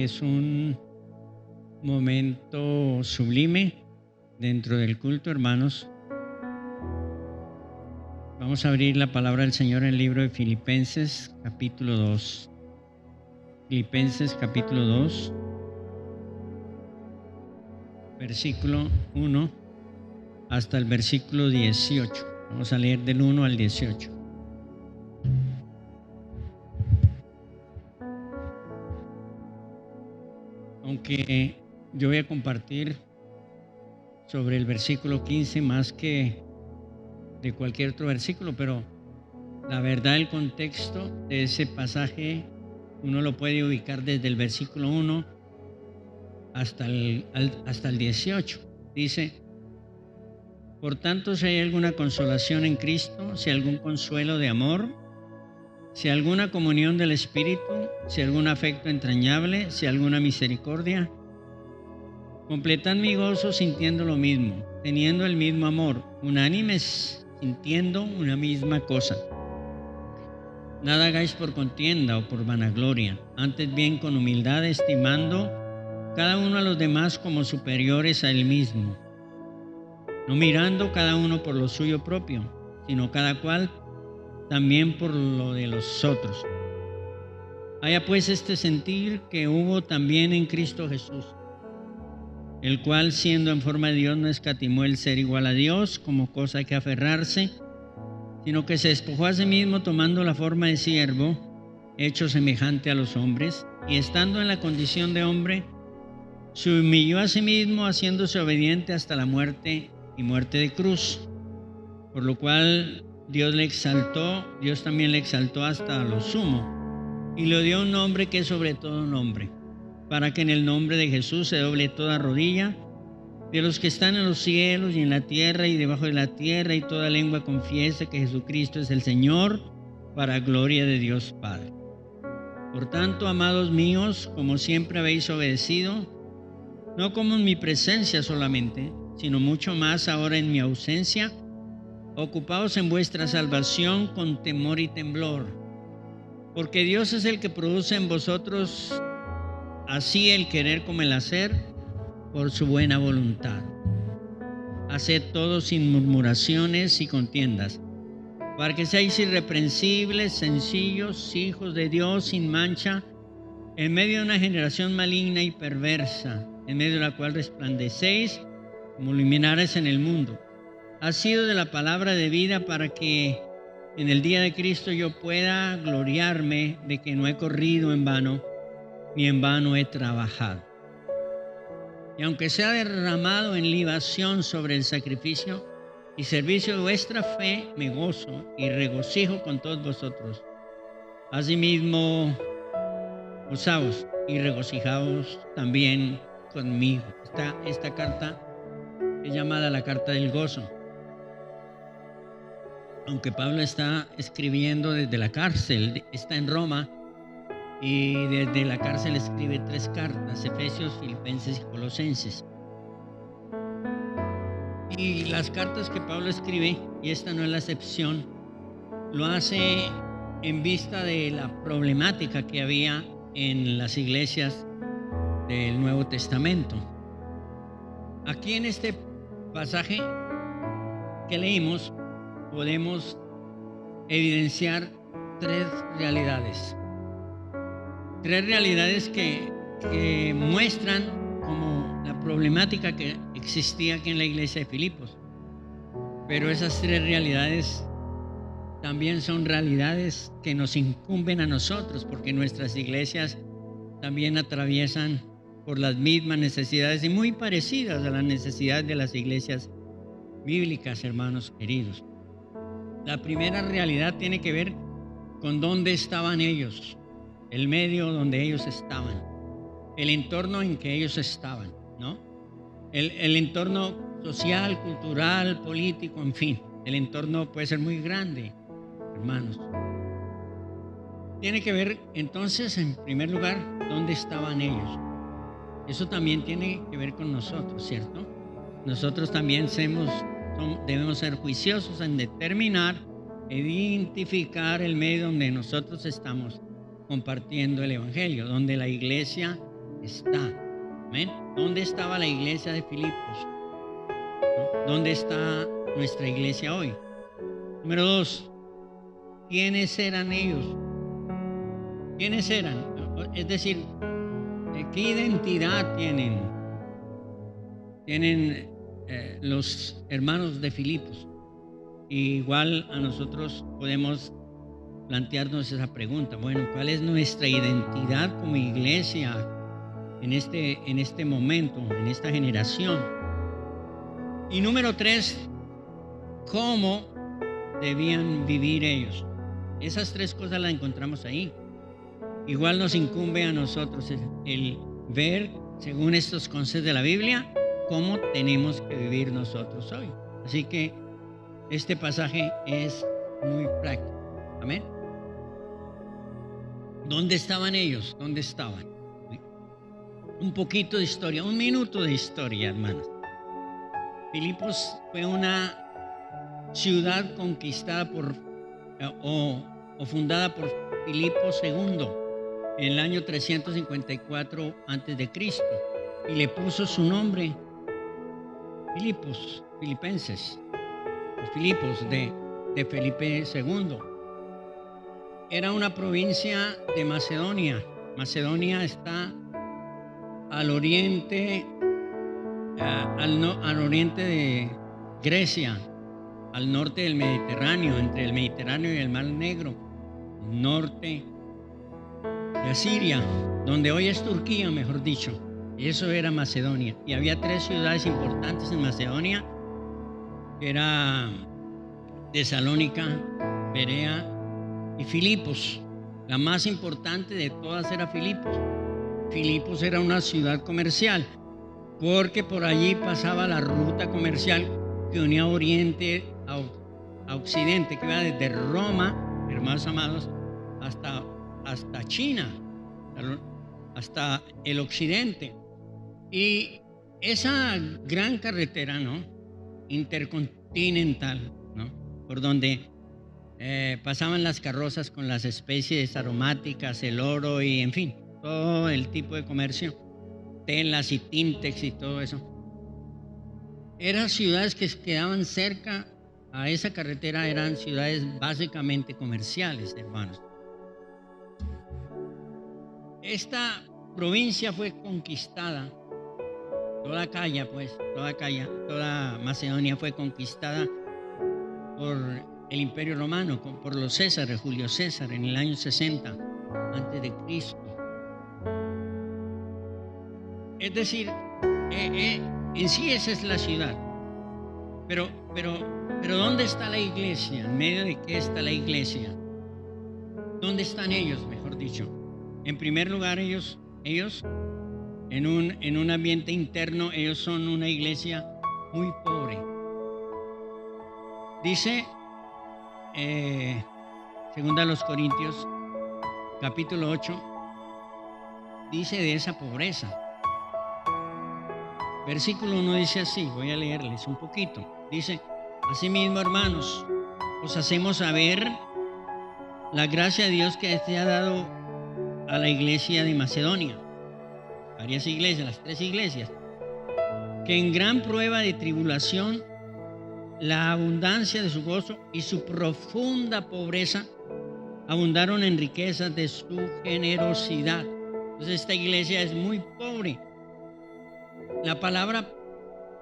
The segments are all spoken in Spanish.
es un momento sublime dentro del culto, hermanos. Vamos a abrir la palabra del Señor en el libro de Filipenses, capítulo 2. Filipenses, capítulo 2, versículo 1 hasta el versículo 18. Vamos a leer del 1 al 18. Aunque yo voy a compartir sobre el versículo 15 más que de cualquier otro versículo, pero la verdad, el contexto de ese pasaje uno lo puede ubicar desde el versículo 1 hasta el 18. Dice: por tanto, si hay alguna consolación en Cristo, si algún consuelo de amor, si alguna comunión del Espíritu, si algún afecto entrañable, si alguna misericordia, completad mi gozo sintiendo lo mismo, teniendo el mismo amor, unánimes, sintiendo una misma cosa. Nada hagáis por contienda o por vanagloria, antes bien con humildad, estimando cada uno a los demás como superiores a él mismo, no mirando cada uno por lo suyo propio, sino cada cual también por lo de los otros. Haya pues este sentir que hubo también en Cristo Jesús, el cual, siendo en forma de Dios, no escatimó el ser igual a Dios como cosa que aferrarse, sino que se despojó a sí mismo, tomando la forma de siervo, hecho semejante a los hombres, y estando en la condición de hombre, se humilló a sí mismo, haciéndose obediente hasta la muerte y muerte de cruz, por lo cual Dios también le exaltó hasta lo sumo, y le dio un nombre que es sobre todo nombre, para que en el nombre de Jesús se doble toda rodilla, de los que están en los cielos y en la tierra y debajo de la tierra, y toda lengua confiese que Jesucristo es el Señor, para gloria de Dios Padre. Por tanto, amados míos, como siempre habéis obedecido, no como en mi presencia solamente, sino mucho más ahora en mi ausencia, ocupaos en vuestra salvación con temor y temblor, porque Dios es el que produce en vosotros así el querer como el hacer por su buena voluntad. Haced todo sin murmuraciones y contiendas, para que seáis irreprensibles, sencillos, hijos de Dios sin mancha, en medio de una generación maligna y perversa, en medio de la cual resplandecéis como luminares en el mundo. Ha sido de la palabra de vida, para que en el día de Cristo yo pueda gloriarme de que no he corrido en vano, ni en vano he trabajado. Y aunque sea derramado en libación sobre el sacrificio y servicio de vuestra fe, me gozo y regocijo con todos vosotros. Asimismo, gozaos y regocijaos también conmigo. Esta carta es llamada la carta del gozo. Aunque Pablo está escribiendo desde la cárcel, está en Roma, y desde la cárcel escribe 3 cartas: Efesios, Filipenses y Colosenses. Y las cartas que Pablo escribe, y esta no es la excepción, lo hace en vista de la problemática que había en las iglesias del Nuevo Testamento. Aquí en este pasaje que leímos podemos evidenciar 3 realidades. 3 realidades que muestran como la problemática que existía aquí en la iglesia de Filipos. Pero esas 3 realidades también son realidades que nos incumben a nosotros, porque nuestras iglesias también atraviesan por las mismas necesidades y muy parecidas a las necesidades de las iglesias bíblicas, hermanos queridos. La primera realidad tiene que ver con dónde estaban ellos, el medio donde ellos estaban, el entorno en que ellos estaban, ¿no? El entorno social, cultural, político, en fin, el entorno puede ser muy grande, hermanos. Tiene que ver entonces, en primer lugar, dónde estaban ellos. Eso también tiene que ver con nosotros, ¿cierto? Nosotros también debemos ser juiciosos en determinar, identificar el medio donde nosotros estamos compartiendo el Evangelio, donde la iglesia está. Amén. ¿Dónde estaba la iglesia de Filipos? ¿No? ¿Dónde está nuestra iglesia hoy? Número 2, ¿quiénes eran ellos? ¿Quiénes eran? Es decir, ¿qué identidad tienen? Tienen los hermanos de Filipos. Igual a nosotros podemos plantearnos esa pregunta. Bueno, ¿cuál es nuestra identidad como iglesia en este momento, en esta generación? Y número 3, ¿cómo debían vivir ellos? Esas 3 cosas las encontramos ahí. Igual nos incumbe a nosotros el ver, según estos consejos de la Biblia, cómo tenemos que vivir nosotros hoy. Así que este pasaje es muy práctico. Amén. ¿Dónde estaban ellos? ¿Dónde estaban? Un poquito de historia, un minuto de historia, hermanos. Filipos fue una ciudad conquistada o fundada por Filipo II en el año 354 a.C. y le puso su nombre Filipos, Filipenses, o Filipos de Felipe II. Era una provincia de Macedonia. Macedonia está al oriente, al oriente de Grecia, al norte del Mediterráneo, entre el Mediterráneo y el Mar Negro, norte de Asiria, donde hoy es Turquía, mejor dicho. Eso era Macedonia. Y había 3 ciudades importantes en Macedonia, que era Tesalónica, Berea y Filipos. La más importante de todas era Filipos. Filipos era una ciudad comercial, porque por allí pasaba la ruta comercial que unía Oriente a Occidente, que iba desde Roma, hermanos amados, hasta China, hasta el Occidente. Y esa gran carretera, ¿no?, intercontinental, ¿no?, por donde pasaban las carrozas con las especies aromáticas, el oro y, en fin, todo el tipo de comercio, telas y tintex y todo eso. Eran ciudades que quedaban cerca a esa carretera, eran ciudades básicamente comerciales, hermanos. Esta provincia fue conquistada, toda Macedonia fue conquistada por el Imperio Romano, por los Césares, Julio César, en el año 60 antes de Cristo. Es decir, en sí esa es la ciudad. Pero ¿dónde está la iglesia? ¿En medio de qué está la iglesia? ¿Dónde están ellos, mejor dicho? En primer lugar, ellos en un ambiente interno, ellos son una iglesia muy pobre. Dice, segunda a los Corintios, capítulo 8, dice de esa pobreza. Versículo 1 dice así, voy a leerles un poquito. Dice, asimismo, hermanos, os hacemos saber la gracia de Dios que se ha dado a la iglesia de Macedonia, varias iglesias, las 3 iglesias, que en gran prueba de tribulación, la abundancia de su gozo y su profunda pobreza abundaron en riquezas de su generosidad. Entonces esta iglesia es muy pobre. La palabra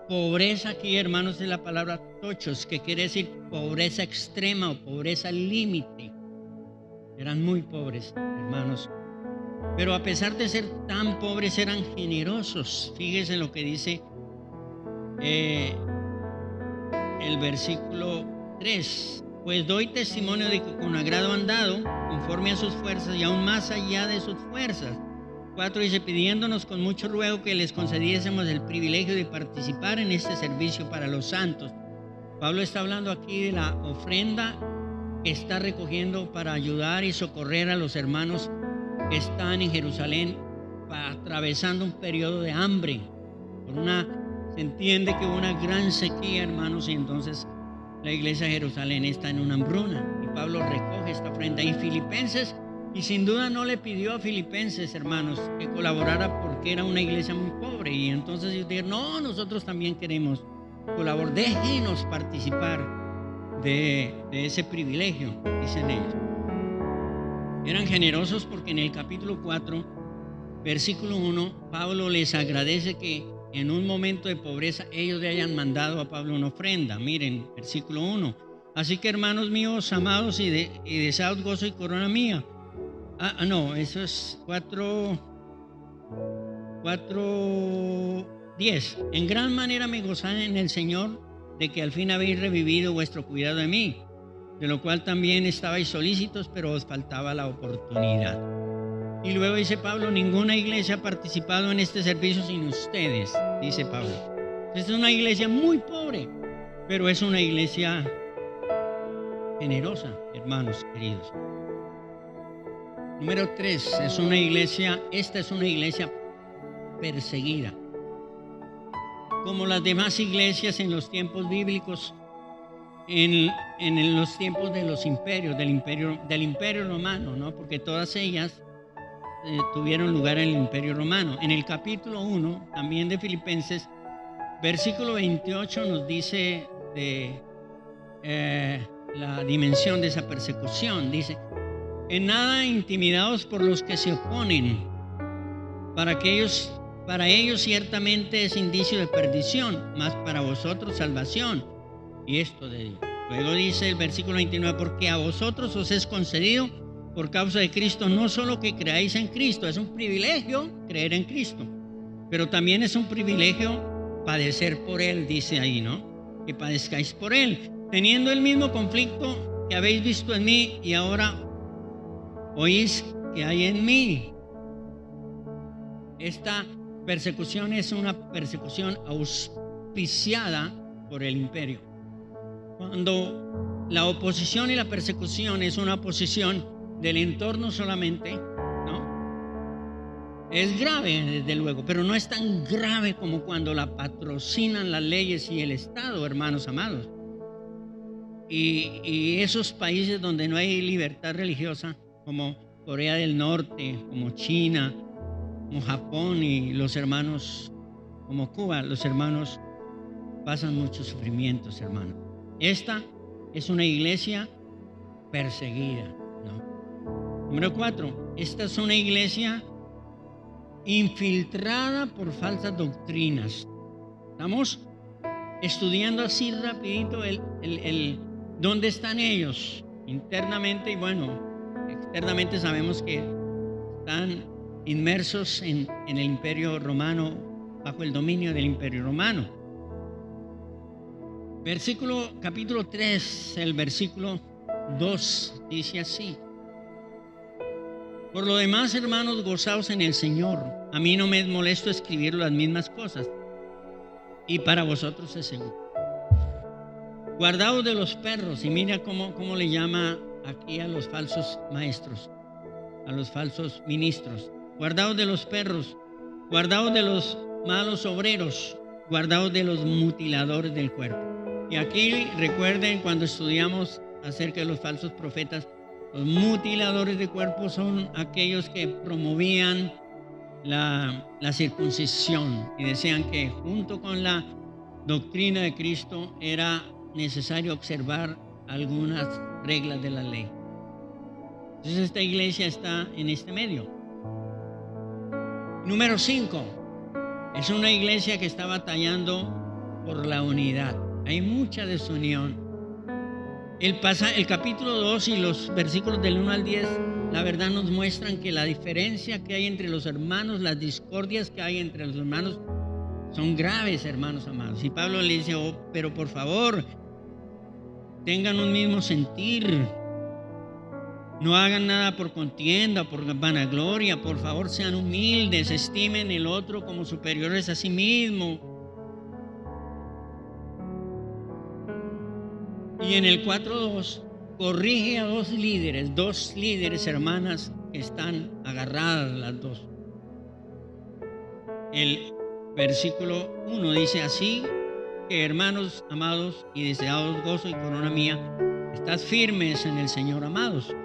pobreza aquí, hermanos, es la palabra tochos, que quiere decir pobreza extrema o pobreza límite. Eran muy pobres, hermanos. Pero a pesar de ser tan pobres, eran generosos. Fíjese lo que dice el versículo 3. Pues doy testimonio de que con agrado han dado, conforme a sus fuerzas y aún más allá de sus fuerzas. 4 dice, pidiéndonos con mucho ruego que les concediésemos el privilegio de participar en este servicio para los santos. Pablo está hablando aquí de la ofrenda que está recogiendo para ayudar y socorrer a los hermanos que están en Jerusalén atravesando un periodo de hambre. Se entiende que hubo una gran sequía, hermanos, y entonces la iglesia de Jerusalén está en una hambruna y Pablo recoge esta ofrenda. Y Filipenses Y sin duda no le pidió a Filipenses, hermanos, que colaborara porque era una iglesia muy pobre. Y entonces ellos dijeron, no, nosotros también queremos colaborar, déjenos participar de ese privilegio, dicen ellos. Eran generosos porque en el capítulo 4, versículo 1, Pablo les agradece que en un momento de pobreza ellos le hayan mandado a Pablo una ofrenda. Miren, versículo 1. Así que, hermanos míos, amados y deseados gozo y corona mía. No, eso es 4:10. En gran manera me gozaba en el Señor de que al fin habéis revivido vuestro cuidado de mí, de lo cual también estabais solícitos, pero os faltaba la oportunidad. Y luego dice Pablo, ninguna iglesia ha participado en este servicio sin ustedes, dice Pablo. Esta es una iglesia muy pobre, pero es una iglesia generosa, hermanos queridos. Número 3, esta es una iglesia perseguida. Como las demás iglesias en los tiempos bíblicos, en los tiempos de los imperios, del imperio romano, ¿no? Porque todas ellas tuvieron lugar en el imperio romano. En el capítulo 1, también de Filipenses, versículo 28 nos dice de la dimensión de esa persecución. Dice, en nada intimidados por los que se oponen, para ellos ciertamente es indicio de perdición, mas para vosotros salvación, y esto de Dios. Luego dice el versículo 29, porque a vosotros os es concedido por causa de Cristo, no solo que creáis en Cristo, es un privilegio creer en Cristo, pero también es un privilegio padecer por Él, dice ahí, ¿no? Que padezcáis por Él, teniendo el mismo conflicto que habéis visto en mí y ahora oís que hay en mí. Esta persecución es una persecución auspiciada por el imperio. Cuando la oposición y la persecución es una oposición del entorno solamente, ¿no? Es grave, desde luego, pero no es tan grave como cuando la patrocinan las leyes y el Estado, hermanos amados. Y esos países donde no hay libertad religiosa, como Corea del Norte, como China, como Japón y los hermanos, como Cuba, los hermanos pasan muchos sufrimientos, hermanos. Esta es una iglesia perseguida, ¿no? Número 4, esta es una iglesia infiltrada por falsas doctrinas. Estamos estudiando así rapidito dónde están ellos internamente y bueno, externamente sabemos que están inmersos en el imperio romano, bajo el dominio del imperio romano. Capítulo 3, el versículo 2 dice así: por lo demás, hermanos, gozaos en el Señor. A mí no me es molesto escribir las mismas cosas, y para vosotros es seguro. Guardaos de los perros, y mira cómo le llama aquí a los falsos maestros, a los falsos ministros. Guardaos de los perros, guardaos de los malos obreros, guardaos de los mutiladores del cuerpo. Y aquí recuerden cuando estudiamos acerca de los falsos profetas, los mutiladores de cuerpo son aquellos que promovían la circuncisión y decían que junto con la doctrina de Cristo era necesario observar algunas reglas de la ley. Entonces esta iglesia está en este medio. Número 5, es una iglesia que está batallando por la unidad. Hay mucha desunión. El capítulo 2 y los versículos del 1 al 10, la verdad nos muestran que la diferencia que hay entre los hermanos, las discordias que hay entre los hermanos, son graves, hermanos amados. Y Pablo le dice, pero por favor, tengan un mismo sentir. No hagan nada por contienda, por vanagloria. Por favor, sean humildes, estimen el otro como superiores a sí mismo. Y en el 4:2 corrige a dos líderes hermanas que están agarradas las dos. El versículo 1 dice así: que hermanos amados y deseados gozo y corona mía, estás firmes en el Señor, amados.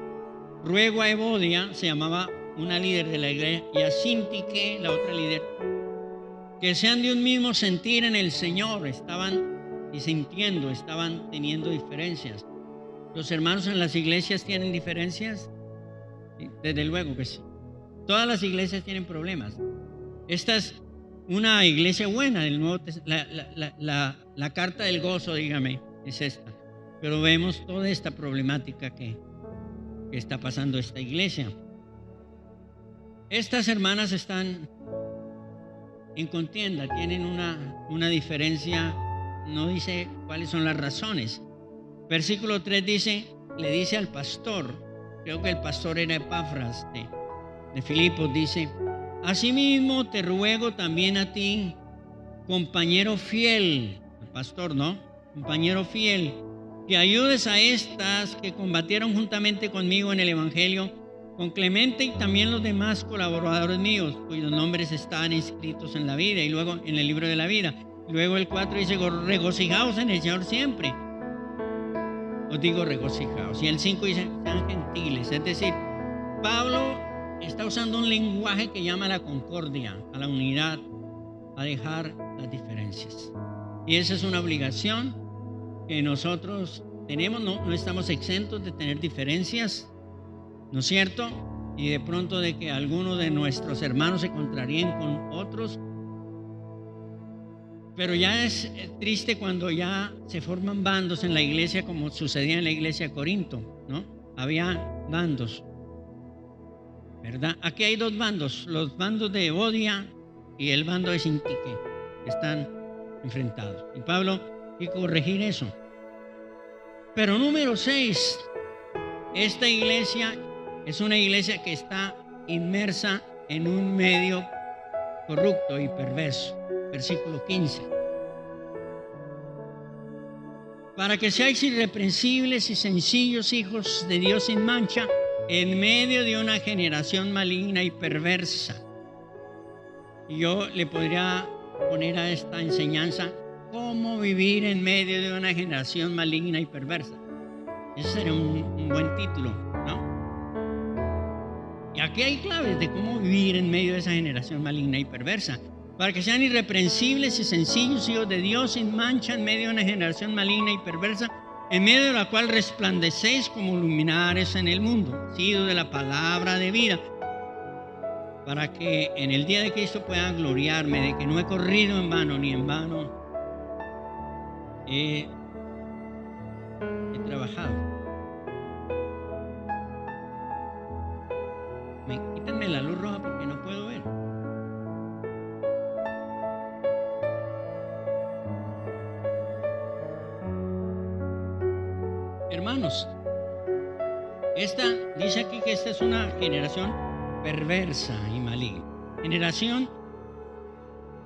ruego a Evodia, se llamaba una líder de la iglesia, y a Sintique, la otra líder, que sean de un mismo sentir en el Señor. Estaban disintiendo, estaban teniendo diferencias. ¿Los hermanos en las iglesias tienen diferencias? Sí, desde luego que sí. Todas las iglesias tienen problemas. Esta es una iglesia buena del Nuevo la carta del gozo, dígame, es esta. Pero vemos toda esta problemática que está pasando esta iglesia. Estas hermanas están en contienda, tienen una diferencia, no dice cuáles son las razones. Versículo 3 dice, le dice al pastor, creo que el pastor era Epafras de Filipos, dice: asimismo te ruego también a ti, compañero fiel, el pastor, ¿no? Compañero fiel, que ayudes a estas que combatieron juntamente conmigo en el evangelio, con Clemente y también los demás colaboradores míos, cuyos nombres están inscritos en la vida, y luego en el libro de la vida. Luego el 4 dice: regocijaos en el Señor siempre. Os digo regocijaos. Y el 5 dice: sean gentiles. Es decir, Pablo está usando un lenguaje que llama a la concordia, a la unidad, a dejar las diferencias. Y esa es una obligación que nosotros tenemos. No estamos exentos de tener diferencias, ¿no es cierto? Y de pronto de que algunos de nuestros hermanos se contraríen con otros. Pero ya es triste cuando ya se forman bandos en la iglesia, como sucedía en la iglesia de Corinto, ¿no? Había bandos, ¿verdad? Aquí hay dos bandos, los bandos de Evodia y el bando de Sintique, que están enfrentados. Y Pablo quiere corregir eso. Pero número 6, esta iglesia es una iglesia que está inmersa en un medio corrupto y perverso. Versículo 15. Para que seáis irreprensibles y sencillos hijos de Dios sin mancha, en medio de una generación maligna y perversa. Y yo le podría poner a esta enseñanza: cómo vivir en medio de una generación maligna y perversa. Ese sería un buen título, ¿no? Y aquí hay claves de cómo vivir en medio de esa generación maligna y perversa. Para que sean irreprensibles y sencillos hijos de Dios sin mancha en medio de una generación maligna y perversa, en medio de la cual resplandecéis como luminares en el mundo, sido de la palabra de vida, para que en el día de Cristo pueda gloriarme de que no he corrido en vano, ni en vano he trabajado. Quítenme la luz roja porque no puedo ver. Hermanos, dice aquí que esta es una generación perversa y maligna. Generación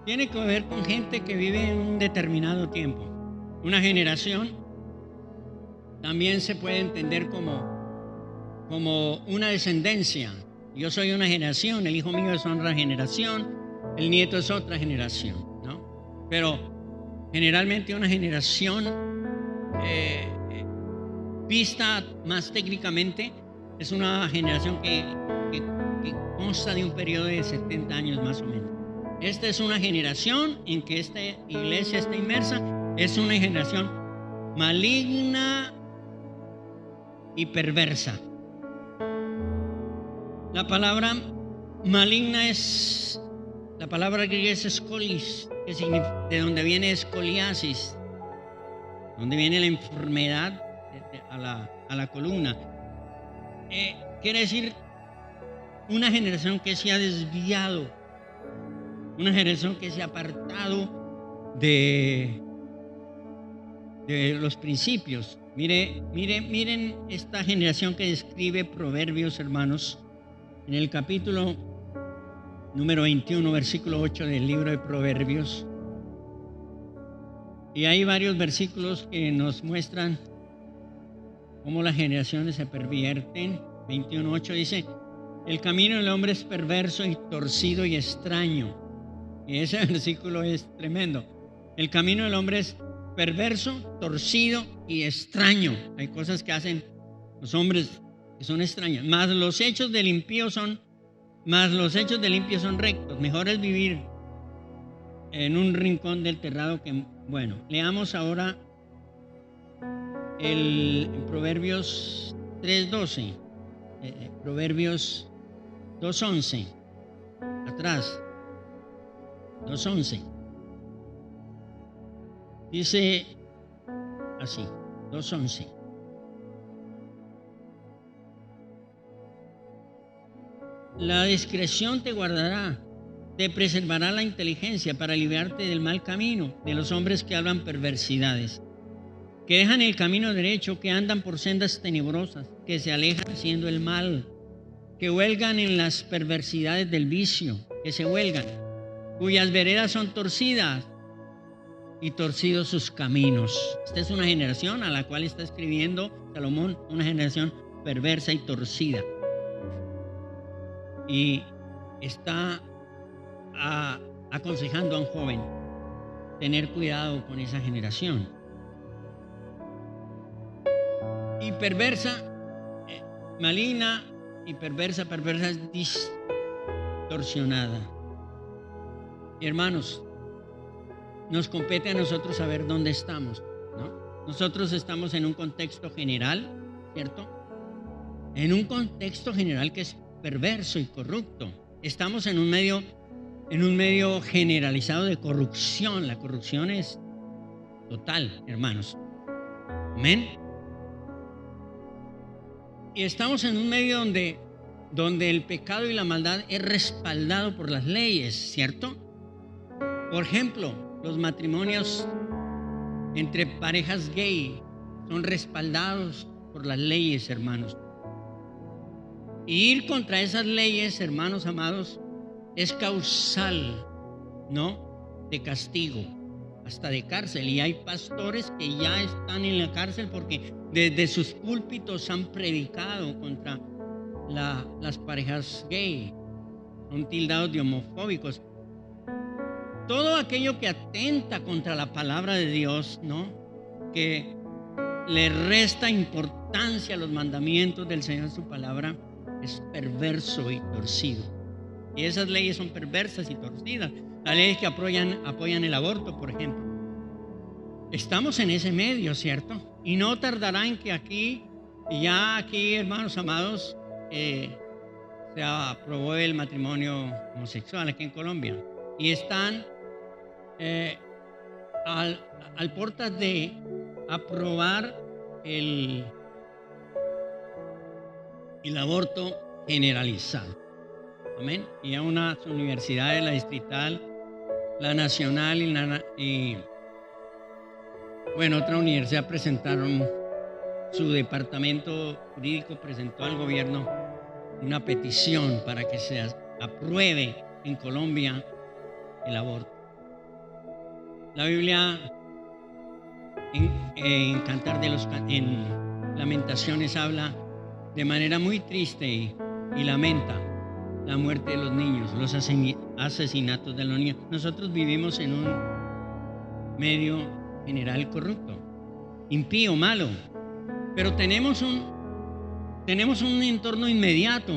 tiene que ver con gente que vive en un determinado tiempo. Una generación también se puede entender como una descendencia. Yo soy una generación, el hijo mío es otra generación, el nieto es otra generación, ¿no? Pero generalmente una generación vista más técnicamente es una generación que consta de un periodo de 70 años más o menos. Esta es una generación en que esta iglesia está inmersa, es una generación maligna y perversa. La palabra maligna es, la palabra griega es escolis, que significa, de donde viene escoliasis, donde viene la enfermedad a la columna. Quiere decir una generación que se ha desviado, una generación que se ha apartado de los principios. Miren esta generación que describe Proverbios, hermanos, en el capítulo número 21, versículo 8 del libro de Proverbios. Y hay varios versículos que nos muestran cómo las generaciones se pervierten. 21:8 dice: el camino del hombre es perverso y torcido y extraño. Y ese versículo es tremendo. El camino del hombre es perverso, torcido y extraño. Hay cosas que hacen los hombres que son extrañas. Mas los hechos del impío son rectos. Mejor es vivir en un rincón del terrado que... Bueno, leamos ahora el Proverbios 3:12, Proverbios 2:11, atrás, 2:11. Dice así, 2:11. La discreción te guardará, te preservará la inteligencia para librarte del mal camino, de los hombres que hablan perversidades, que dejan el camino derecho, que andan por sendas tenebrosas, que se alejan haciendo el mal, que huelgan en las perversidades del vicio, que se huelgan, cuyas veredas son torcidas y torcidos sus caminos. Esta es una generación a la cual está escribiendo Salomón, una generación perversa y torcida. Y está aconsejando a un joven tener cuidado con esa generación. Y perversa, maligna y perversa es distorsionada. Y hermanos, nos compete a nosotros saber dónde estamos, ¿no? Nosotros estamos en un contexto general, ¿cierto? En un contexto general que es perverso y corrupto. Estamos en un medio generalizado de corrupción. La corrupción es total, hermanos. Amén. Y estamos en un medio donde el pecado y la maldad es respaldado por las leyes, ¿cierto? Por ejemplo, los matrimonios entre parejas gay son respaldados por las leyes, hermanos. Y ir contra esas leyes, hermanos amados, es causal, ¿no?, de castigo, hasta de cárcel. Y hay pastores que ya están en la cárcel porque desde sus púlpitos han predicado contra las parejas gay, son tildados de homofóbicos. Todo aquello que atenta contra la palabra de Dios, ¿no?, que le resta importancia a los mandamientos del Señor en su palabra, es perverso y torcido. Y esas leyes son perversas y torcidas. Las leyes que apoyan el aborto, por ejemplo. Estamos en ese medio, ¿cierto? Y no tardará en que aquí, hermanos amados, se aprobó el matrimonio homosexual aquí en Colombia. Y están al portas de aprobar el aborto generalizado. Amén. Y a unas universidades, la distrital, la nacional y otra universidad presentaron, su departamento jurídico presentó al gobierno una petición para que se apruebe en Colombia el aborto. La Biblia en Lamentaciones habla de manera muy triste y lamenta la muerte de los niños, los asesinatos de los niños. Nosotros vivimos en un medio general corrupto, impío, malo, pero tenemos un entorno inmediato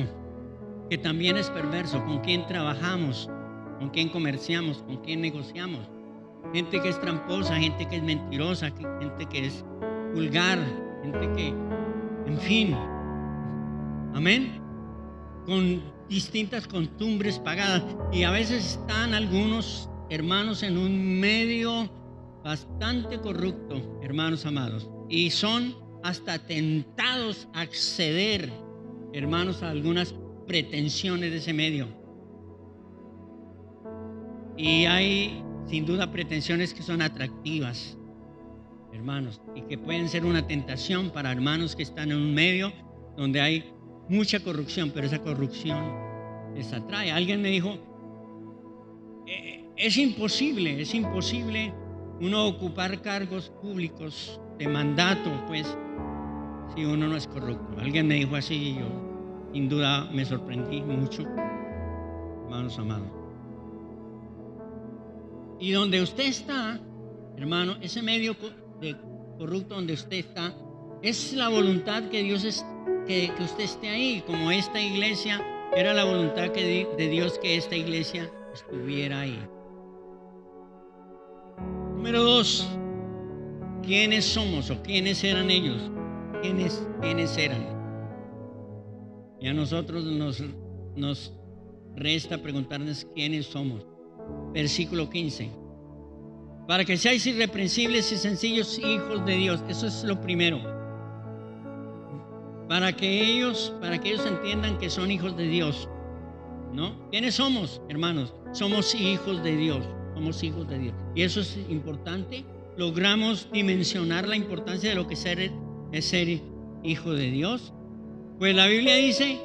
que también es perverso. ¿Con quién trabajamos? ¿Con quién comerciamos? ¿Con quién negociamos? Gente que es tramposa, gente que es mentirosa, gente que es vulgar, gente que, en fin, amén, con distintas costumbres pagadas. Y a veces están algunos hermanos en un medio bastante corrupto, hermanos amados, y son hasta tentados a acceder, hermanos, a algunas pretensiones de ese medio. Y hay sin duda pretensiones que son atractivas, hermanos, y que pueden ser una tentación para hermanos que están en un medio donde hay mucha corrupción, pero esa corrupción les atrae. Alguien me dijo, es imposible uno ocupar cargos públicos de mandato, pues, si uno no es corrupto. Alguien me dijo así y yo sin duda me sorprendí mucho, hermanos amados. Y donde usted está, hermano, ese medio de corrupto donde usted está, es la voluntad que Dios que usted esté ahí, como esta iglesia, era la voluntad de Dios que esta iglesia estuviera ahí. Número 2, ¿quiénes somos o quiénes eran ellos? ¿Quiénes eran? Y a nosotros nos resta preguntarnos quiénes somos. Versículo 15. Para que seáis irreprensibles y sencillos hijos de Dios. Eso es lo primero. Para que ellos entiendan que son hijos de Dios, ¿no? ¿Quiénes somos, hermanos? Somos hijos de Dios. Somos hijos de Dios. Y eso es importante. Logramos dimensionar la importancia de lo que es ser hijo de Dios. Pues la Biblia dice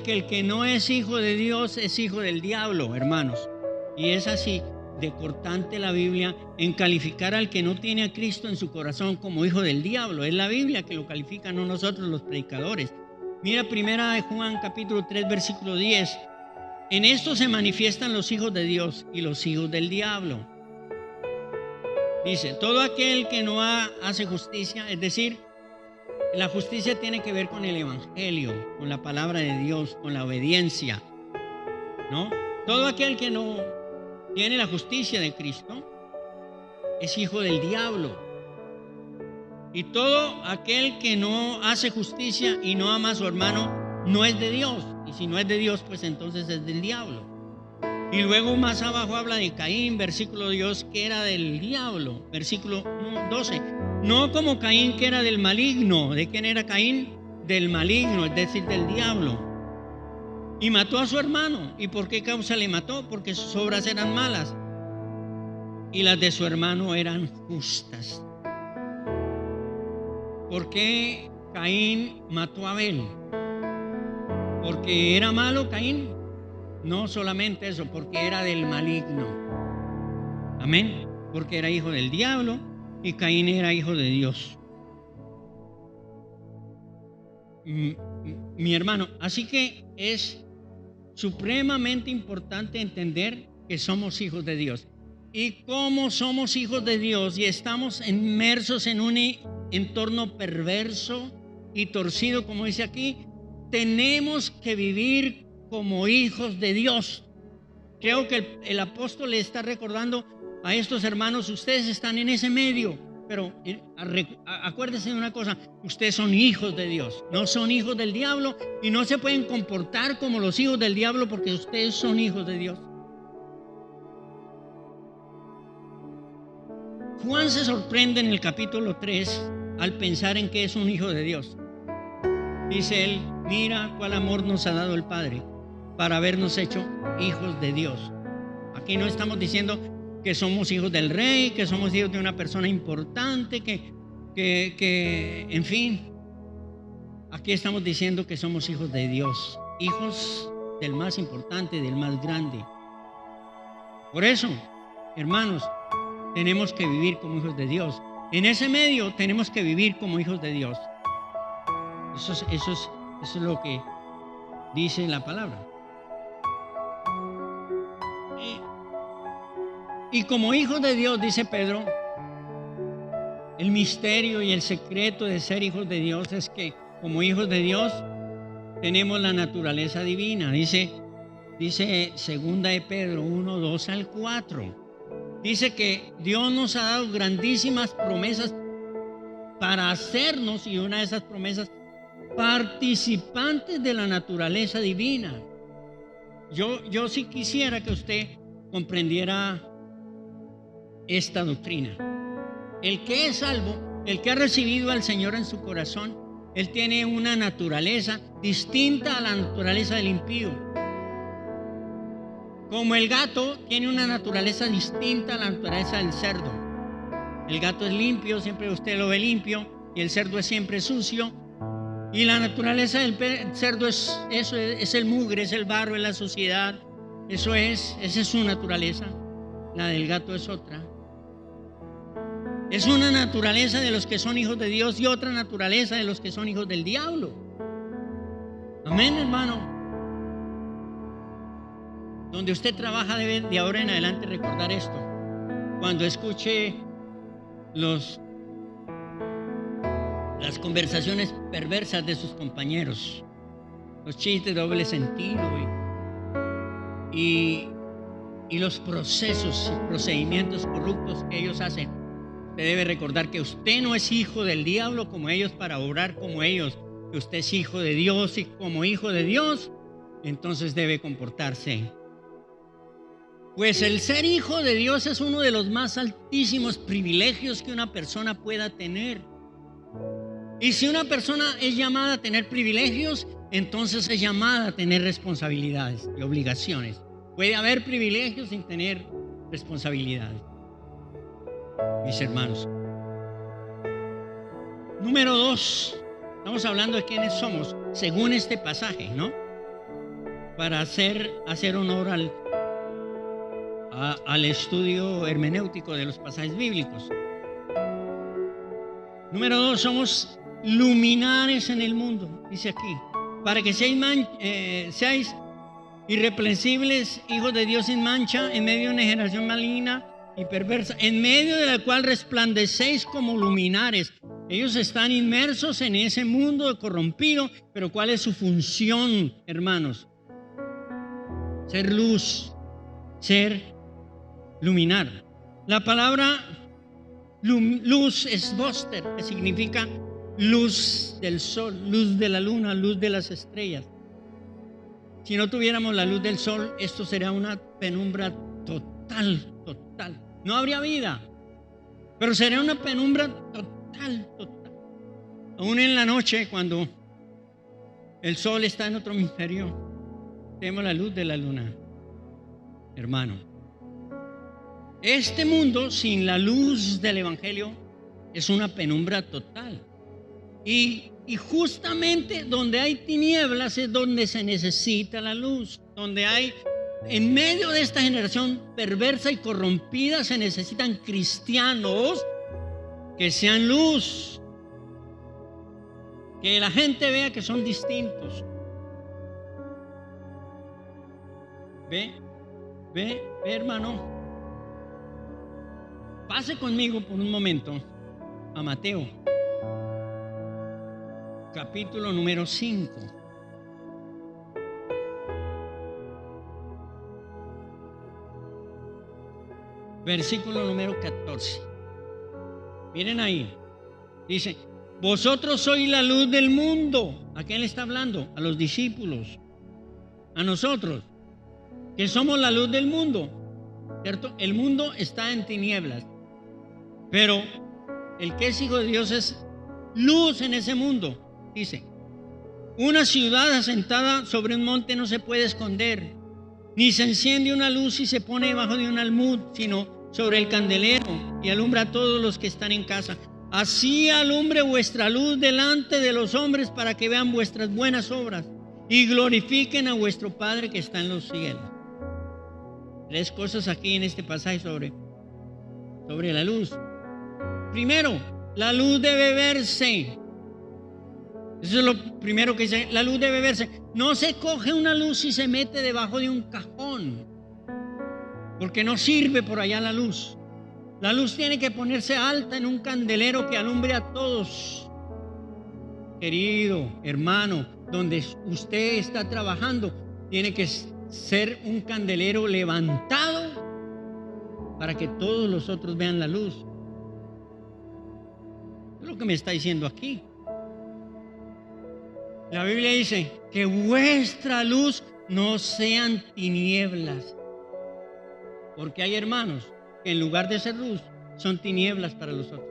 que el que no es hijo de Dios es hijo del diablo, hermanos. Y es así de cortante la Biblia en calificar al que no tiene a Cristo en su corazón como hijo del diablo. Es la Biblia que lo califica, no nosotros los predicadores. Mira 1 Juan capítulo 3 versículo 10. En esto se manifiestan los hijos de Dios y los hijos del diablo. Dice, todo aquel que no hace justicia, es decir, la justicia tiene que ver con el evangelio, con la palabra de Dios, con la obediencia, ¿no? Todo aquel que no tiene la justicia de Cristo es hijo del diablo. Y todo aquel que no hace justicia y no ama a su hermano no es de Dios. Y si no es de Dios, pues entonces es del diablo. Y luego más abajo habla de Caín, versículo 2, que era del diablo. Versículo 12. No como Caín, que era del maligno. ¿De quién era Caín? Del maligno, es decir, del diablo. Y mató a su hermano. ¿Y por qué causa le mató? Porque sus obras eran malas y las de su hermano eran justas. ¿Por qué Caín mató a Abel? ¿Porque era malo Caín? No solamente eso, porque era del maligno. Amén. Porque era hijo del diablo y Caín era hijo de Dios. Mi hermano, así que es supremamente importante entender que somos hijos de Dios. Y como somos hijos de Dios y estamos inmersos en un entorno perverso y torcido, como dice aquí, tenemos que vivir como hijos de Dios. Creo que el apóstol le está recordando a estos hermanos, ustedes están en ese medio, pero acuérdense de una cosa, ustedes son hijos de Dios, no son hijos del diablo y no se pueden comportar como los hijos del diablo porque ustedes son hijos de Dios. Juan se sorprende en el capítulo 3 al pensar en que es un hijo de Dios. Dice él, mira cuál amor nos ha dado el Padre para habernos hecho hijos de Dios. Aquí no estamos diciendo que somos hijos del rey, que somos hijos de una persona importante, que en fin. Aquí estamos diciendo que somos hijos de Dios, hijos del más importante, del más grande. Por eso, hermanos, tenemos que vivir como hijos de Dios. En ese medio tenemos que vivir como hijos de Dios. Eso es lo que dice la palabra. Y como hijos de Dios, dice Pedro, el misterio y el secreto de ser hijos de Dios es que como hijos de Dios tenemos la naturaleza divina. Dice segunda de Pedro 1, 2 al 4. Dice que Dios nos ha dado grandísimas promesas para hacernos, y una de esas promesas, participantes de la naturaleza divina. Yo sí quisiera que usted comprendiera esta doctrina. El que es salvo, el que ha recibido al Señor en su corazón, él tiene una naturaleza distinta a la naturaleza del impío. Como el gato tiene una naturaleza distinta a la naturaleza del cerdo. El gato es limpio, siempre usted lo ve limpio, y el cerdo es siempre sucio. Y la naturaleza del cerdo es el mugre, es el barro, es la suciedad. Esa es su naturaleza. La del gato es otra. Es una naturaleza de los que son hijos de Dios y otra naturaleza de los que son hijos del diablo. Amén, hermano. Donde usted trabaja debe de ahora en adelante recordar esto. Cuando escuche las conversaciones perversas de sus compañeros, los chistes de doble sentido y los procesos y procedimientos corruptos que ellos hacen. Usted debe recordar que usted no es hijo del diablo como ellos para obrar como ellos, que usted es hijo de Dios, y como hijo de Dios, entonces debe comportarse. Pues el ser hijo de Dios es uno de los más altísimos privilegios que una persona pueda tener. Y si una persona es llamada a tener privilegios, entonces es llamada a tener responsabilidades y obligaciones. Puede haber privilegios sin tener responsabilidades, mis hermanos. Número 2, estamos hablando de quiénes somos según este pasaje, ¿no? Para hacer honor al estudio hermenéutico de los pasajes bíblicos. Número 2, somos luminares en el mundo, dice aquí, para que seáis irreprensibles, hijos de Dios sin mancha, en medio de una generación maligna y perversa, en medio de la cual resplandecéis como luminares. Ellos están inmersos en ese mundo corrompido, pero ¿cuál es su función, hermanos? Ser luz, ser luminar. La palabra luz es boster, que significa luz del sol, luz de la luna, luz de las estrellas. Si no tuviéramos la luz del sol, esto sería una penumbra total. No habría vida, pero sería una penumbra total. Aún en la noche, cuando el sol está en otro hemisferio, tenemos la luz de la luna, hermano. Este mundo sin la luz del evangelio es una penumbra total. Y justamente donde hay tinieblas es donde se necesita la luz. Donde hay, en medio de esta generación perversa y corrompida, se necesitan cristianos que sean luz. Que la gente vea que son distintos. Ve, hermano. Pase conmigo por un momento a Mateo, capítulo número 5. Versículo número 14. Miren ahí. Dice, vosotros sois la luz del mundo. ¿A quién le está hablando? A los discípulos. A nosotros, que somos la luz del mundo. ¿Cierto? El mundo está en tinieblas. Pero el que es hijo de Dios es luz en ese mundo. Dice, una ciudad asentada sobre un monte no se puede esconder, ni se enciende una luz y se pone debajo de un almud, sino sobre el candelero y alumbra a todos los que están en casa. Así alumbre vuestra luz delante de los hombres para que vean vuestras buenas obras y glorifiquen a vuestro Padre que está en los cielos. 3 cosas aquí en este pasaje sobre la luz. Primero, la luz debe verse. Eso es lo primero que dice, la luz debe verse. No se coge una luz y se mete debajo de un cajón, porque no sirve por allá la luz. La luz tiene que ponerse alta en un candelero que alumbre a todos. Querido hermano, donde usted está trabajando, tiene que ser un candelero levantado para que todos los otros vean la luz. Es lo que me está diciendo aquí. La Biblia dice que vuestra luz no sean tinieblas, porque hay hermanos que en lugar de ser luz son tinieblas para los otros.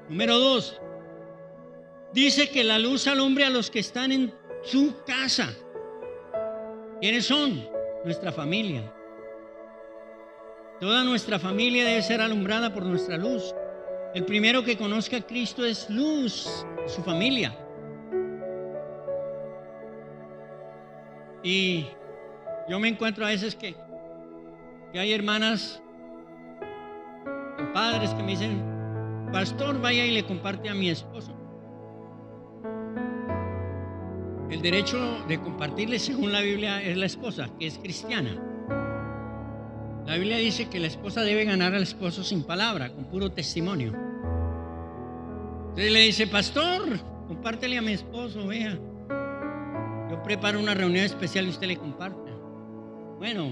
Número 2, dice que la luz alumbre a los que están en su casa. ¿Quiénes son? Nuestra familia. Toda nuestra familia debe ser alumbrada por nuestra luz. El primero que conozca a Cristo es luz, su familia. Y yo me encuentro a veces que hay hermanas o padres que me dicen, pastor, vaya y le comparte a mi esposo. El derecho de compartirle según la Biblia es la esposa, que es cristiana. La Biblia dice que la esposa debe ganar al esposo sin palabra, con puro testimonio. Entonces le dice: pastor, compártele a mi esposo, vea. Yo preparo una reunión especial y usted le comparte. Bueno,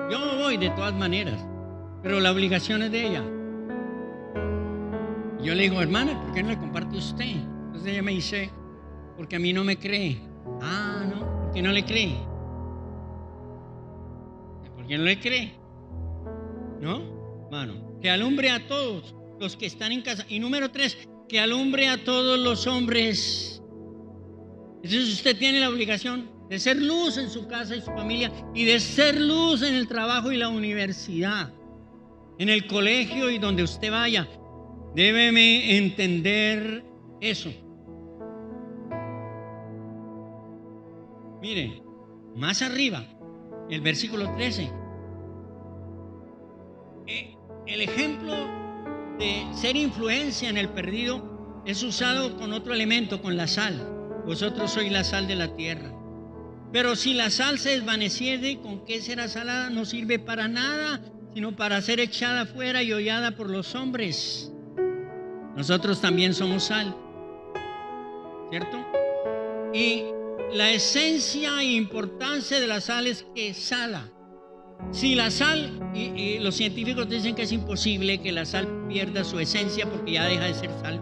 yo voy de todas maneras, pero la obligación es de ella. Yo le digo: hermana, ¿por qué no le comparte usted? Entonces ella me dice: porque a mí no me cree. Ah, no, ¿por qué no le cree? ¿Por qué no le cree? ¿No? Mano, que alumbre a todos los que están en casa. Y número 3, que alumbre a todos los hombres. Entonces usted tiene la obligación de ser luz en su casa y su familia, y de ser luz en el trabajo y la universidad, en el colegio y donde usted vaya. Débeme entender eso. Mire, más arriba, el versículo 13. El ejemplo de ser influencia en el perdido es usado con otro elemento, con la sal. Vosotros sois la sal de la tierra. Pero si la sal se desvaneciere, ¿con qué será salada? No sirve para nada, sino para ser echada fuera y hollada por los hombres. Nosotros también somos sal, ¿cierto? Y la esencia e importancia de la sal es que sala. Si la sal, y los científicos dicen que es imposible que la sal pierda su esencia porque ya deja de ser sal.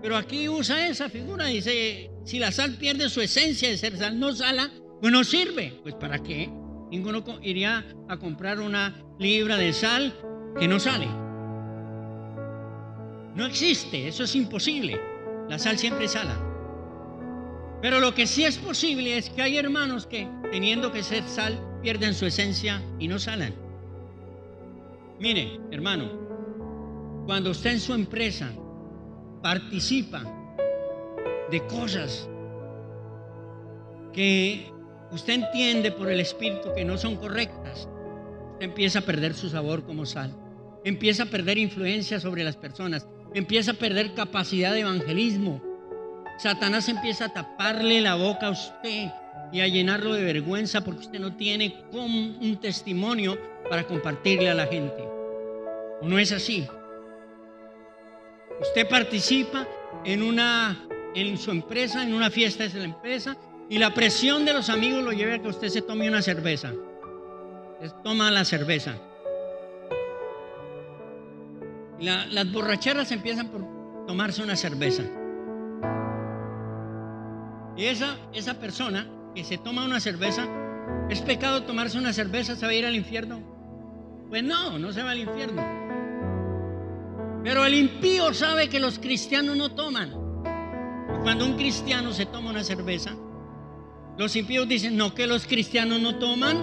Pero aquí usa esa figura, dice: si la sal pierde su esencia de ser sal, no sala, pues no sirve. Pues ¿para qué? Ninguno iría a comprar una libra de sal que no sale. No existe, eso es imposible. La sal siempre sala. Pero lo que sí es posible es que hay hermanos que, teniendo que ser sal, pierden su esencia y no salan. Mire, hermano, cuando usted en su empresa participa de cosas que usted entiende por el Espíritu que no son correctas, usted empieza a perder su sabor como sal, empieza a perder influencia sobre las personas, empieza a perder capacidad de evangelismo. Satanás empieza a taparle la boca a usted y a llenarlo de vergüenza porque usted no tiene un testimonio para compartirle a la gente. ¿O no es así? Usted participa en su empresa, en una fiesta de la empresa, y la presión de los amigos lo lleva a que usted se tome una cerveza. Usted toma la cerveza. Las borracheras empiezan por tomarse una cerveza. Y esa persona que se toma una cerveza, ¿es pecado tomarse una cerveza? ¿Se va a ir al infierno? Pues no se va al infierno. Pero el impío sabe que los cristianos no toman. Y cuando un cristiano se toma una cerveza, los impíos dicen: no, que los cristianos no toman.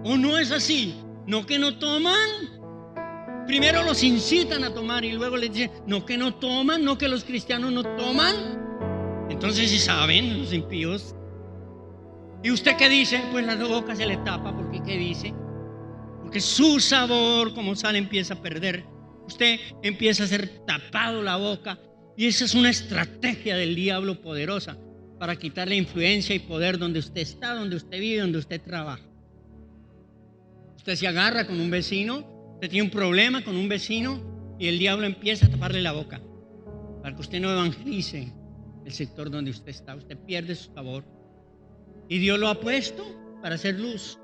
¿O no es así? ¿No que no toman? Primero los incitan a tomar y luego les dicen: no, que no toman, no, que los cristianos no toman. Entonces, si saben los impíos. ¿Y usted qué dice? Pues la boca se le tapa. ¿Por qué? ¿Qué dice? Porque su sabor como sal empieza a perder. Usted empieza a ser tapado la boca. Y esa es una estrategia del diablo poderosa para quitarle influencia y poder donde usted está, donde usted vive, donde usted trabaja. Usted se agarra con un vecino, usted tiene un problema con un vecino y el diablo empieza a taparle la boca para que usted no evangelice el sector donde usted está. Usted pierde su sabor. Y Dios lo ha puesto para hacer luz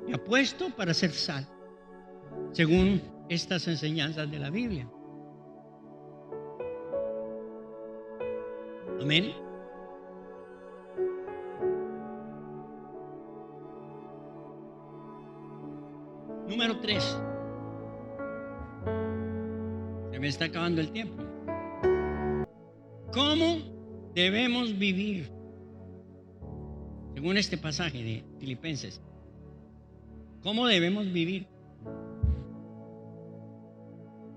y ha puesto para hacer sal, según estas enseñanzas de la Biblia. Amén. Número 3. Se me está acabando el tiempo. ¿Cómo debemos vivir? Según este pasaje de Filipenses, ¿cómo debemos vivir?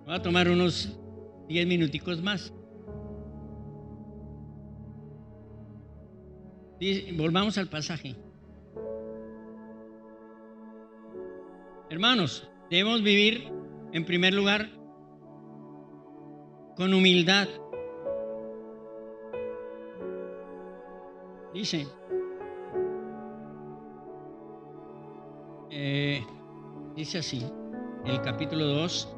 Voy a tomar unos 10 minuticos más. Volvamos al pasaje. Hermanos, debemos vivir en primer lugar con humildad. Dice, dice así, el capítulo 2,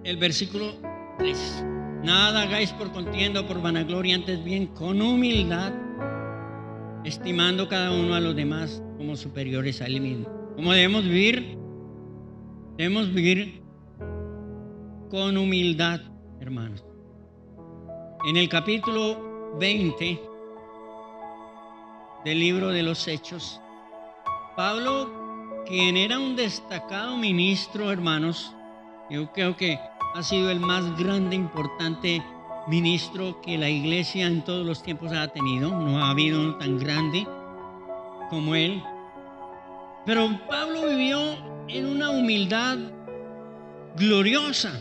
el versículo 3. Nada hagáis por contienda o por vanagloria, antes bien con humildad, estimando cada uno a los demás como superiores a él mismo. ¿Cómo debemos vivir? Debemos vivir con humildad, hermanos. En el capítulo 20 del libro de los Hechos, Pablo, quien era un destacado ministro, hermanos, yo creo que ha sido el más grande, importante ministro que la iglesia en todos los tiempos ha tenido. No ha habido uno tan grande como él. Pero Pablo vivió en una humildad gloriosa.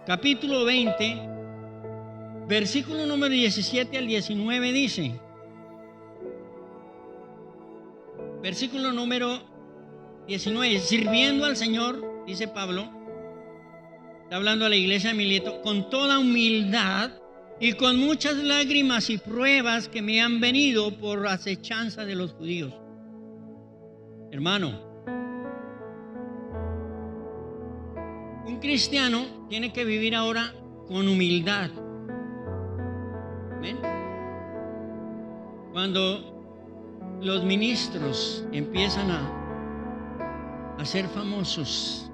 Capítulo 20, versículo número 17 al 19 dice, versículo número 19, sirviendo al Señor, dice Pablo, está hablando a la iglesia de Mileto, con toda humildad y con muchas lágrimas y pruebas que me han venido por acechanza de los judíos. Hermano, un cristiano tiene que vivir ahora con humildad. ¿Ven? Cuando los ministros empiezan a ser famosos,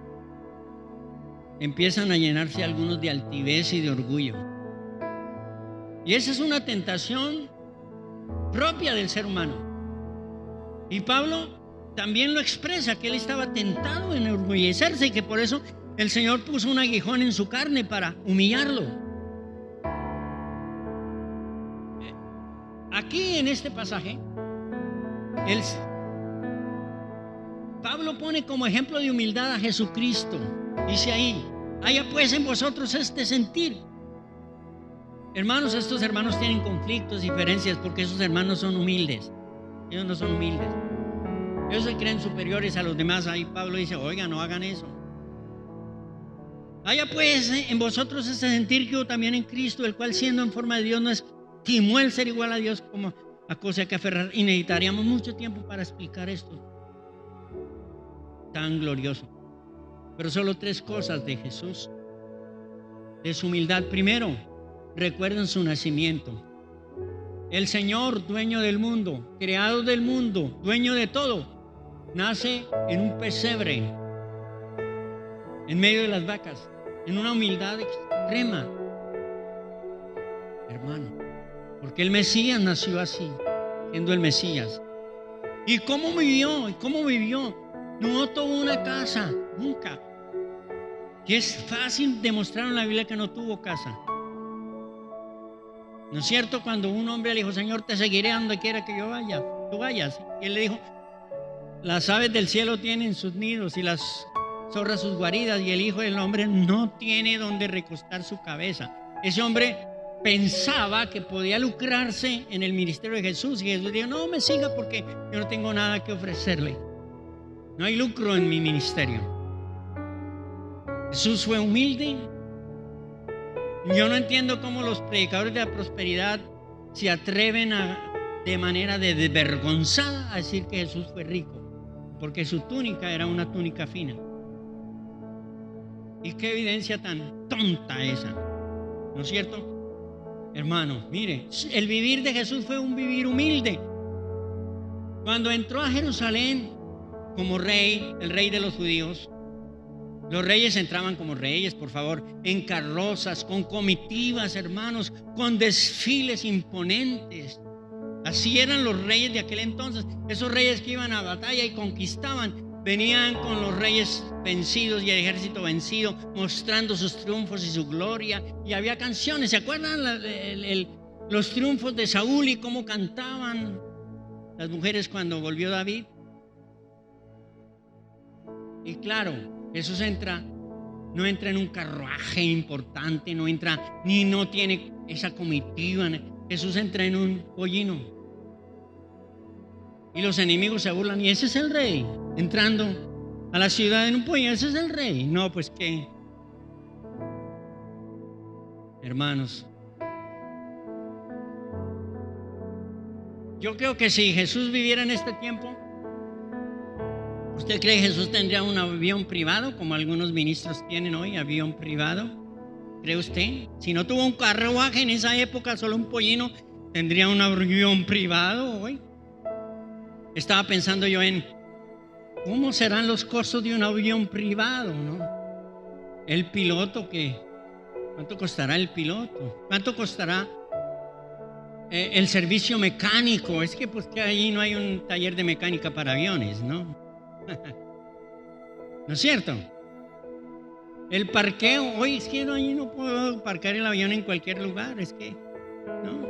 empiezan a llenarse algunos de altivez y de orgullo. Y esa es una tentación propia del ser humano. Y Pablo también lo expresa, que él estaba tentado en enorgullecerse y que por eso el Señor puso un aguijón en su carne para humillarlo. Aquí en este pasaje, Pablo pone como ejemplo de humildad a Jesucristo. Dice ahí, haya pues en vosotros este sentir. Hermanos, estos hermanos tienen conflictos, diferencias, porque esos hermanos son humildes. Ellos no son humildes. Ellos se creen superiores a los demás. Ahí Pablo dice, oiga, no hagan eso. Haya pues en vosotros ese sentir que hubo también en Cristo, el cual siendo en forma de Dios no estimó el ser igual a Dios como a cosa que aferrar. Y necesitaríamos mucho tiempo para explicar esto tan glorioso. Pero solo 3 cosas de Jesús, de su humildad. Primero, recuerden su nacimiento. El Señor, dueño del mundo, creador del mundo, dueño de todo, nace en un pesebre, en medio de las vacas, en una humildad extrema, hermano, porque el Mesías nació así, siendo el Mesías. ¿Y cómo vivió? No tuvo una casa, nunca. Y es fácil demostrar en la Biblia que no tuvo casa. ¿No es cierto? Cuando un hombre le dijo, Señor, te seguiré a donde quiera que yo vaya, tú vayas. Y él le dijo, las aves del cielo tienen sus nidos y las zorras sus guaridas, y el Hijo del Hombre no tiene donde recostar su cabeza. Ese hombre pensaba que podía lucrarse en el ministerio de Jesús, y Jesús dijo, no me siga porque yo no tengo nada que ofrecerle. No hay lucro en mi ministerio. Jesús fue humilde. Yo no entiendo cómo los predicadores de la prosperidad se atreven de manera desvergonzada a decir que Jesús fue rico, porque su túnica era una túnica fina. Y qué evidencia tan tonta esa, ¿no es cierto? Hermano, mire, el vivir de Jesús fue un vivir humilde. Cuando entró a Jerusalén como rey, el rey de los judíos, los reyes entraban como reyes, por favor, en carrozas, con comitivas, hermanos, con desfiles imponentes. Así eran los reyes de aquel entonces. Esos reyes que iban a batalla y conquistaban, venían con los reyes vencidos y el ejército vencido, mostrando sus triunfos y su gloria. Y había canciones, ¿se acuerdan los triunfos de Saúl y cómo cantaban las mujeres cuando volvió David? Y claro, Jesús no entra en un carruaje importante, no tiene esa comitiva. Jesús entra en un pollino. Y los enemigos se burlan. Y ese es el rey, entrando a la ciudad en un pollino. Ese es el rey. No, pues qué. Hermanos, yo creo que si Jesús viviera en este tiempo, ¿Usted cree que Jesús tendría un avión privado como algunos ministros tienen hoy, avión privado? ¿Cree usted? Si no tuvo un carruaje en esa época, solo un pollino, ¿tendría un avión privado hoy? Estaba pensando yo en cómo serán los costos de un avión privado, ¿no? El piloto, ¿cuánto costará el piloto? ¿Cuánto costará el servicio mecánico? Es que pues que ahí no hay un taller de mecánica para aviones, ¿no? ¿No es cierto? El parqueo, hoy es que no, ahí no puedo parquear el avión en cualquier lugar, es que, ¿no?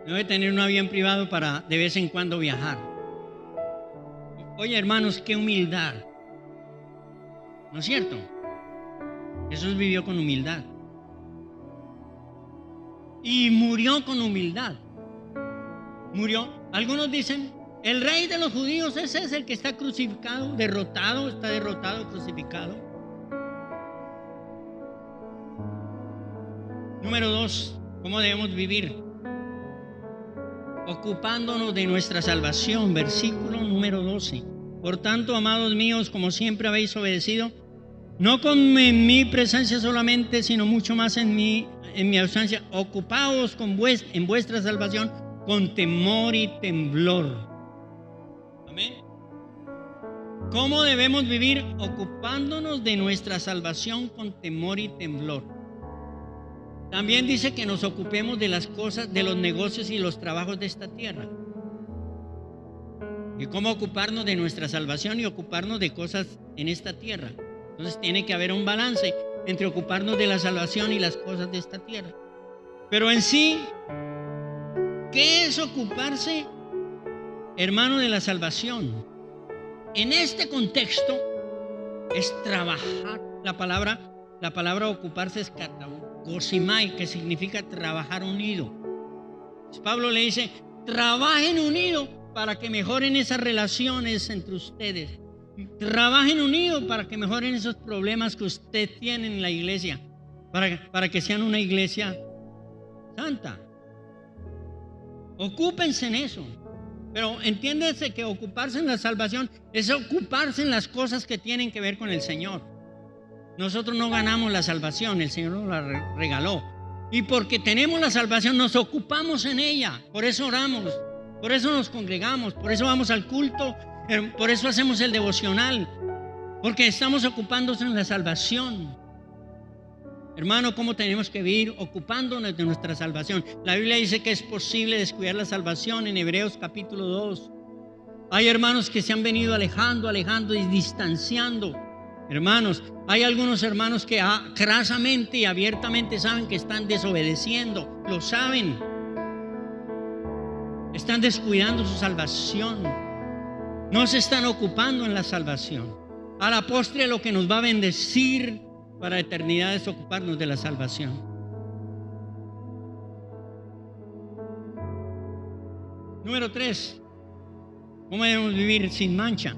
Debe tener un avión privado para de vez en cuando viajar. Oye, hermanos, qué humildad, ¿no es cierto? Jesús vivió con humildad y murió con humildad. Murió. Algunos dicen, el rey de los judíos, ese es el que está crucificado, está derrotado, crucificado. Número 2, ¿cómo debemos vivir? Ocupándonos de nuestra salvación, versículo número 12. Por tanto, amados míos, como siempre habéis obedecido, no en mi presencia solamente, sino mucho más en mi ausencia, ocupaos en vuestra salvación con temor y temblor. Amén. ¿Cómo debemos vivir? Ocupándonos de nuestra salvación con temor y temblor. También dice que nos ocupemos de las cosas, de los negocios y los trabajos de esta tierra. ¿Y cómo ocuparnos de nuestra salvación y ocuparnos de cosas en esta tierra? Entonces tiene que haber un balance entre ocuparnos de la salvación y las cosas de esta tierra. Pero en sí, ¿qué es ocuparse, hermano, de la salvación? En este contexto es trabajar. La palabra ocuparse es katagosimai, que significa trabajar unido. Pablo le dice, trabajen unido para que mejoren esas relaciones entre ustedes. Trabajen unidos para que mejoren esos problemas que usted tiene en la iglesia, para que sean una iglesia santa. Ocúpense en eso. Pero entiéndese que ocuparse en la salvación es ocuparse en las cosas que tienen que ver con el Señor. Nosotros no ganamos la salvación, el Señor nos la regaló. Y porque tenemos la salvación nos ocupamos en ella. Por eso oramos, por eso nos congregamos, por eso vamos al culto, por eso hacemos el devocional, porque estamos ocupándonos en la salvación. Hermano, ¿cómo tenemos que vivir? Ocupándonos de nuestra salvación. La Biblia dice que es posible descuidar la salvación en Hebreos capítulo 2. Hay hermanos que se han venido alejando y distanciando. Hermanos, hay algunos hermanos que crasamente y abiertamente saben que están desobedeciendo. Lo saben. Están descuidando su salvación. No se están ocupando en la salvación. A la postre, lo que nos va a bendecir para la eternidad es ocuparnos de la salvación. Número 3. ¿Cómo debemos vivir sin mancha?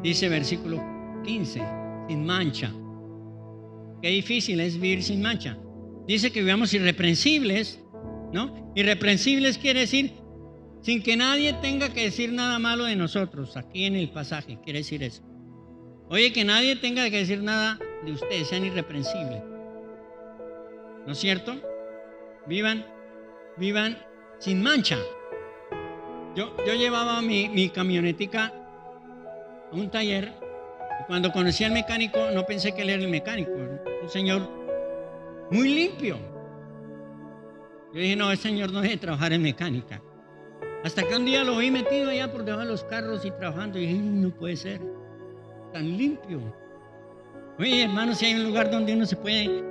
Dice versículo 15, sin mancha. Qué difícil es vivir sin mancha. Dice que vivamos irreprensibles, ¿no? Irreprensibles quiere decir sin que nadie tenga que decir nada malo de nosotros. Aquí en el pasaje quiere decir eso. Oye, que nadie tenga que decir nada de ustedes, sean irreprensibles. ¿No es cierto? Vivan sin mancha. Yo llevaba mi camionetica a un taller y cuando conocí al mecánico no pensé que él era el mecánico, un señor muy limpio. Yo dije, no, ese señor no debe trabajar en mecánica. Hasta que un día lo vi metido allá por debajo de los carros y trabajando y dije, no puede ser tan limpio. Oye, hermano, si hay un lugar donde uno se puede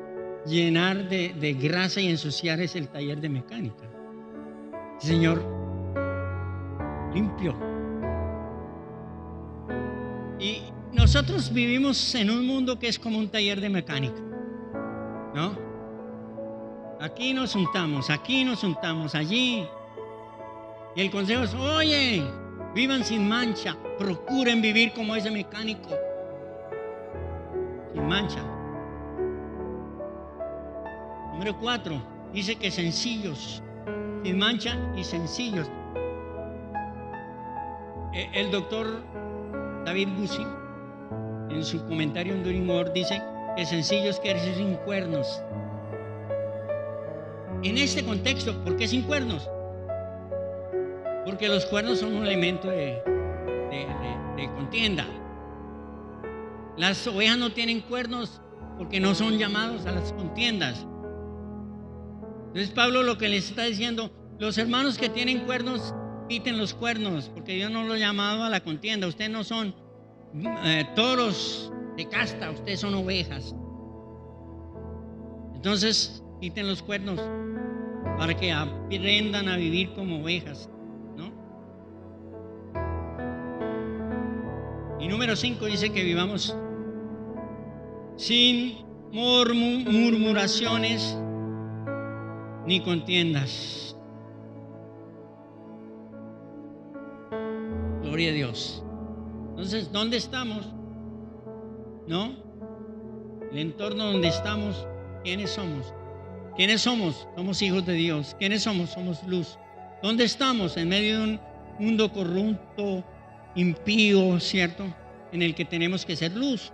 llenar de grasa y ensuciar es el taller de mecánica. Señor, limpio. Y nosotros vivimos en un mundo que es como un taller de mecánica, ¿no? Aquí nos juntamos, allí. Y el consejo es, oye, vivan sin mancha, procuren vivir como ese mecánico. Sin mancha. Número 4, dice que sencillos, sin mancha y sencillos. El doctor David Bussi, en su comentario en Doing More, dice que sencillo es quedarse sin cuernos. En este contexto, ¿por qué sin cuernos? Porque los cuernos son un elemento de contienda. Las ovejas no tienen cuernos porque no son llamados a las contiendas. Entonces Pablo lo que les está diciendo, los hermanos que tienen cuernos, quiten los cuernos, porque Dios no los ha llamado a la contienda. Ustedes no son toros de casta, ustedes son ovejas. Entonces quiten los cuernos para que aprendan a vivir como ovejas, ¿no? Y número 5 dice que vivamos sin murmuraciones ni contiendas. Gloria a Dios. Entonces, ¿dónde estamos? ¿No? El entorno donde estamos, ¿quiénes somos? ¿Quiénes somos? Somos hijos de Dios. ¿Quiénes somos? Somos luz. ¿Dónde estamos? En medio de un mundo corrupto, impío, ¿cierto? En el que tenemos que ser luz,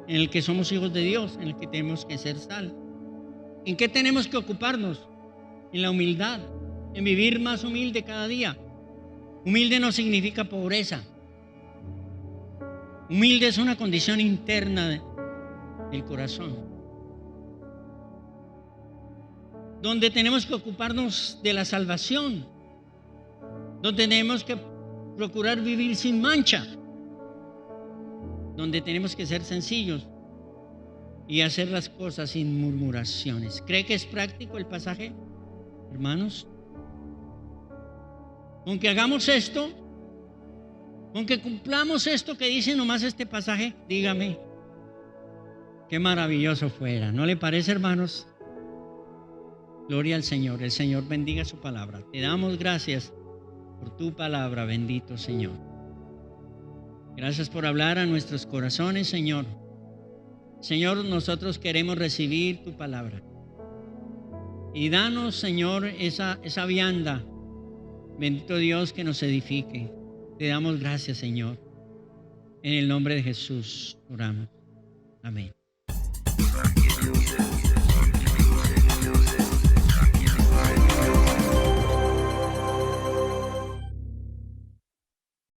en el que somos hijos de Dios, en el que tenemos que ser sal. ¿En qué tenemos que ocuparnos? En la humildad, en vivir más humilde cada día. Humilde no significa pobreza. Humilde es una condición interna del corazón, donde tenemos que ocuparnos de la salvación, donde tenemos que procurar vivir sin mancha, donde tenemos que ser sencillos y hacer las cosas sin murmuraciones. ¿Cree que es práctico el pasaje, hermanos? Con que hagamos esto, con que cumplamos esto que dice nomás este pasaje, dígame, qué maravilloso fuera. ¿No le parece, hermanos? Gloria al Señor. El Señor bendiga su palabra. Te damos gracias por tu palabra, bendito Señor. Gracias por hablar a nuestros corazones, Señor. Señor, nosotros queremos recibir tu palabra. Y danos, Señor, esa vianda, bendito Dios, que nos edifique. Te damos gracias, Señor. En el nombre de Jesús oramos. Amén.